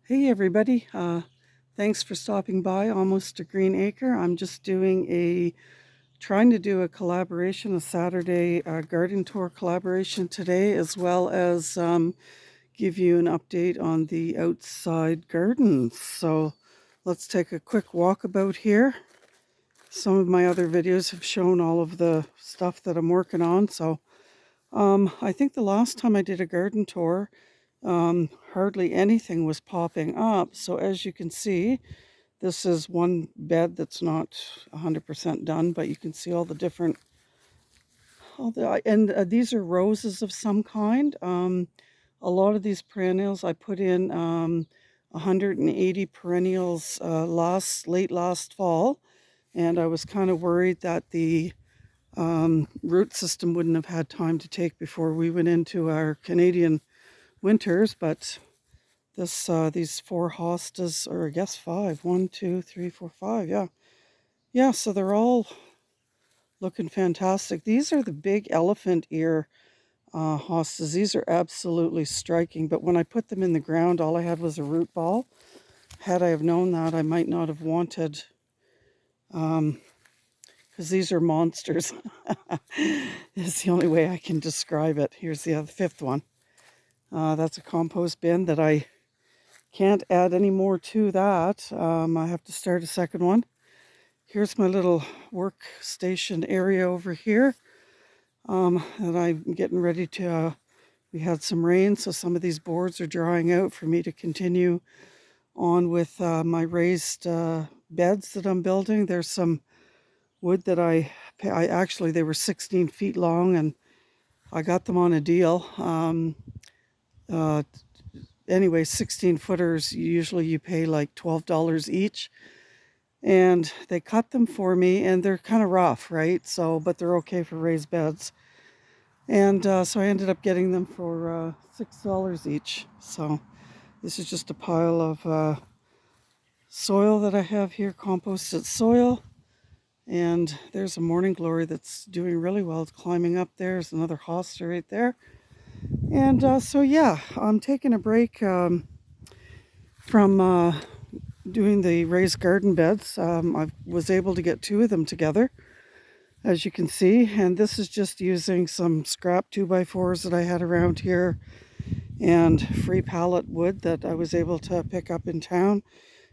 Hey everybody, thanks for stopping by Almost a Green Acre. I'm just trying to do a collaboration, a Saturday garden tour collaboration today, as well as give you an update on the outside gardens. So let's take a quick walkabout here. Some of my other videos have shown all of the stuff that I'm working on. So I think the last time I did a garden tour, hardly anything was popping up. So as you can see, this is one bed that's not 100% done, but you can see all the different, these are roses of some kind. A lot of these perennials, I put in 180 perennials late last fall, and I was kind of worried that the root system wouldn't have had time to take before we went into our Canadian winters, but these four hostas, or I guess five, 1, 2, 3, 4, 5, yeah, so they're all looking fantastic. These are the big elephant ear hostas. These are absolutely striking, but when I put them in the ground, all I had was a root ball. Had I have known that, I might not have wanted, because these are monsters. It's the only way I can describe it. Here's the fifth one. That's a compost bin that I can't add any more to that. I have to start a second one. Here's my little workstation area over here that I'm getting ready to, we had some rain, so some of these boards are drying out for me to continue on with my raised beds that I'm building. There's some wood that I actually, they were 16 feet long and I got them on a deal. Anyway, 16 footers, usually you pay like $12 each. And they cut them for me, and they're kind of rough, right? So, but they're okay for raised beds. And so I ended up getting them for $6 each. So this is just a pile of soil that I have here, composted soil. And there's a morning glory that's doing really well. It's climbing up there. There's another hosta right there. And so yeah, I'm taking a break from doing the raised garden beds. I was able to get 2 of them together, as you can see, and this is just using some scrap 2x4s that I had around here and free pallet wood that I was able to pick up in town.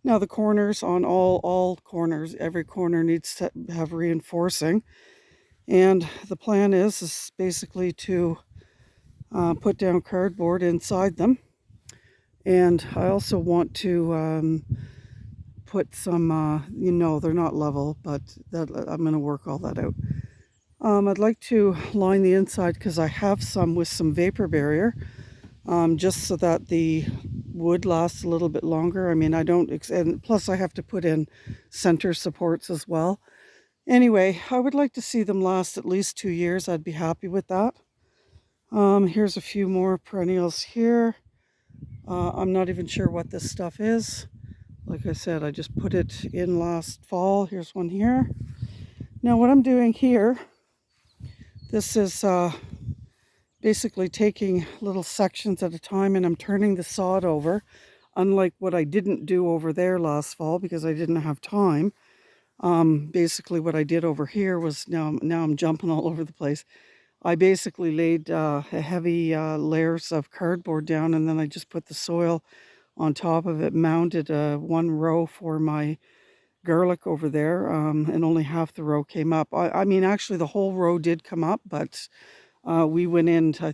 Now the corners on all corners, every corner needs to have reinforcing, and the plan is basically to put down cardboard inside them. And I also want to put some, they're not level, but I'm going to work all that out. I'd like to line the inside because I have some with some vapor barrier, just so that the wood lasts a little bit longer. I mean, and plus I have to put in center supports as well. Anyway, I would like to see them last at least 2 years. I'd be happy with that. Here's a few more perennials here. I'm not even sure what this stuff is. Like I said, I just put it in last fall. Here's one here. Now what I'm doing here, this is basically taking little sections at a time, and I'm turning the sod over, unlike what I didn't do over there last fall because I didn't have time. Basically what I did over here was, now I'm jumping all over the place. I basically laid heavy layers of cardboard down, and then I just put the soil on top of it, mounted one row for my garlic over there, and only half the row came up. I mean, actually the whole row did come up, but we went into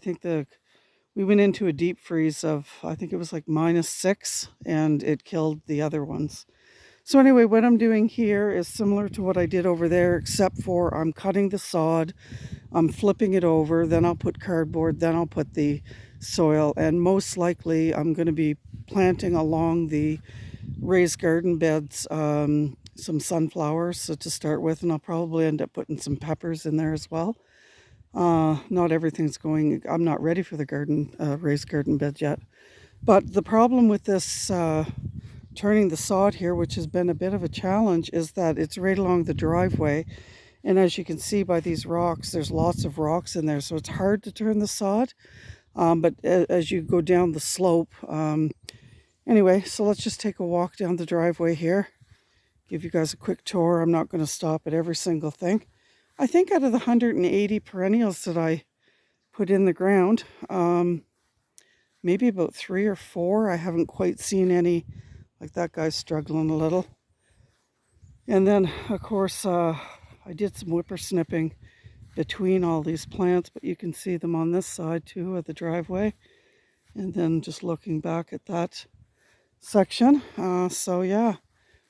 a deep freeze of, I think it was like -6, and it killed the other ones. So anyway, what I'm doing here is similar to what I did over there, except for I'm cutting the sod, I'm flipping it over, then I'll put cardboard, then I'll put the soil, and most likely I'm going to be planting along the raised garden beds some sunflowers to start with, and I'll probably end up putting some peppers in there as well. Not everything's going, I'm not ready for the raised garden bed yet. But the problem with this turning the sod here, which has been a bit of a challenge, is that it's right along the driveway. And as you can see by these rocks, there's lots of rocks in there, so it's hard to turn the sod. But as you go down the slope, Anyway, so let's just take a walk down the driveway here. Give you guys a quick tour. I'm not going to stop at every single thing. I think out of the 180 perennials that I put in the ground, maybe about 3 or 4. I haven't quite seen any. Like that guy's struggling a little. And then, of course, I did some whippersnipping between all these plants, but you can see them on this side too of the driveway. And then just looking back at that section. So yeah,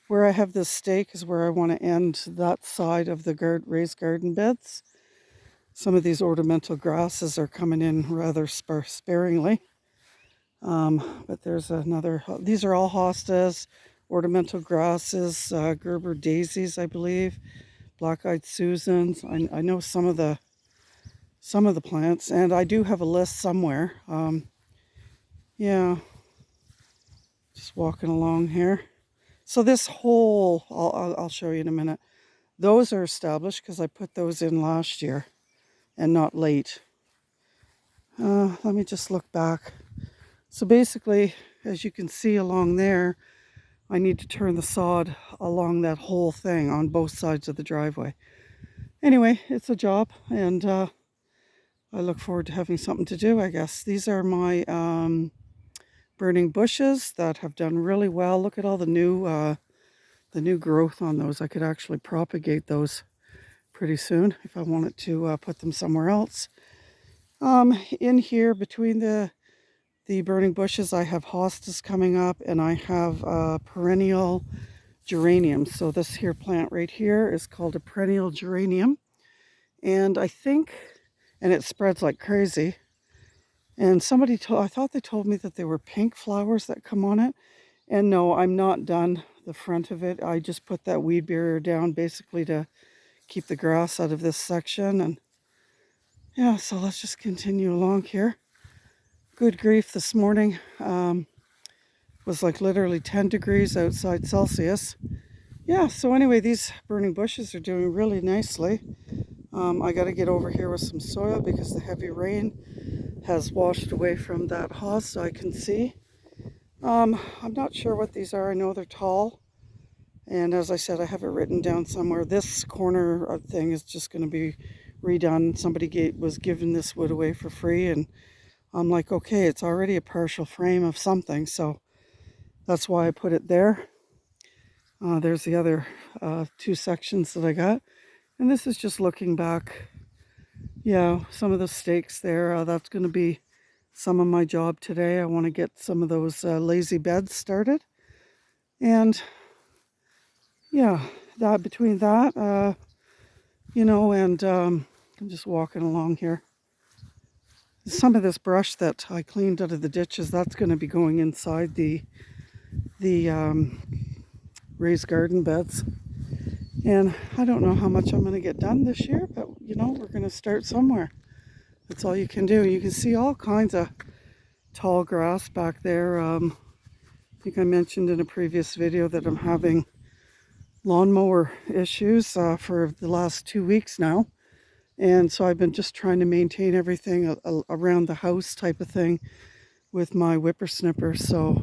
where I have this stake is where I want to end that side of the raised garden beds. Some of these ornamental grasses are coming in rather sparingly. But there's another, these are all hostas, ornamental grasses, Gerber daisies, I believe, black-eyed Susans. I know some of the plants, and I do have a list somewhere. Yeah, just walking along here. So this whole, I'll show you in a minute. Those are established because I put those in last year and not late. Let me just look back. So basically, as you can see along there, I need to turn the sod along that whole thing on both sides of the driveway. Anyway, it's a job, and I look forward to having something to do, I guess. These are my burning bushes that have done really well. Look at all the new growth on those. I could actually propagate those pretty soon if I wanted to put them somewhere else. In here between the burning bushes, I have hostas coming up, and I have perennial geraniums. So this here plant right here is called a perennial geranium, and I think, and it spreads like crazy. And I thought they told me that they were pink flowers that come on it. And no, I'm not done the front of it. I just put that weed barrier down basically to keep the grass out of this section. And yeah, so let's just continue along here. Good grief, this morning was like literally 10 degrees outside Celsius. Yeah, so anyway, these burning bushes are doing really nicely. I got to get over here with some soil because the heavy rain has washed away from that hose, so I can see. I'm not sure what these are. I know they're tall. And as I said, I have it written down somewhere. This corner thing is just going to be redone. Somebody was giving this wood away for free, and I'm like, okay, it's already a partial frame of something, so that's why I put it there. There's the other 2 sections that I got. And this is just looking back. Yeah, some of the stakes there. That's going to be some of my job today. I want to get some of those lazy beds started. And yeah, that between that, and I'm just walking along here. Some of this brush that I cleaned out of the ditches, that's going to be going inside the raised garden beds. And I don't know how much I'm going to get done this year, but we're going to start somewhere. That's all you can do. You can see all kinds of tall grass back there. I think I mentioned in a previous video that I'm having lawnmower issues for the last 2 weeks now. And so I've been just trying to maintain everything around the house type of thing with my whippersnipper. So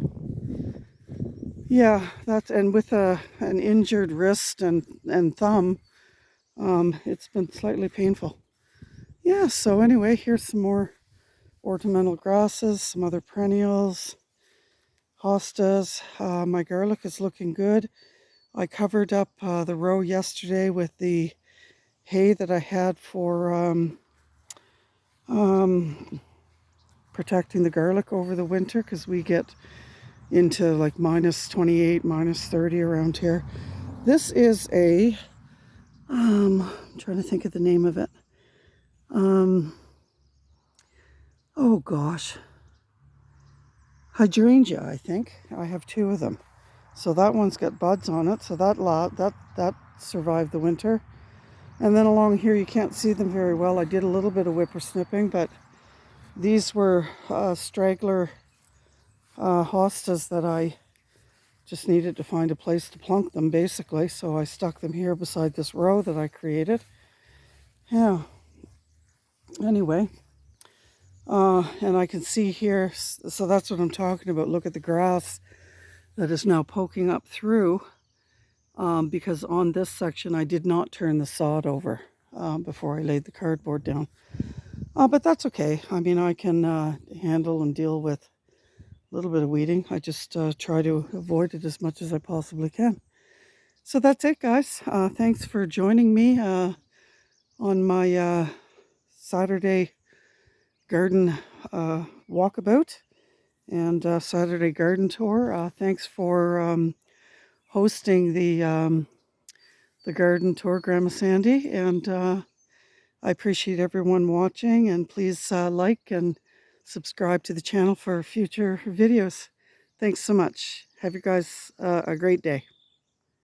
yeah, and with an injured wrist and thumb, it's been slightly painful. Yeah, so anyway, here's some more ornamental grasses, some other perennials, hostas. My garlic is looking good. I covered up the row yesterday with the hay that I had for protecting the garlic over the winter, because we get into like minus 28, minus 30 around here. This is I'm trying to think of the name of it. Oh gosh, hydrangea, I think. I have 2 of them. So that one's got buds on it, so that survived the winter. And then along here, you can't see them very well. I did a little bit of whippersnipping, but these were straggler hostas that I just needed to find a place to plunk them, basically. So I stuck them here beside this row that I created. Yeah. Anyway, and I can see here, so that's what I'm talking about. Look at the grass that is now poking up through, because on this section I did not turn the sod over before I laid the cardboard down. But that's okay. I mean, I can handle and deal with a little bit of weeding. I just try to avoid it as much as I possibly can. So that's it, guys. Thanks for joining me on my Saturday garden walkabout and Saturday garden tour. Thanks for hosting the garden tour, Grandma Sandy, and I appreciate everyone watching, and please like and subscribe to the channel for future videos. Thanks so much. Have you guys a great day.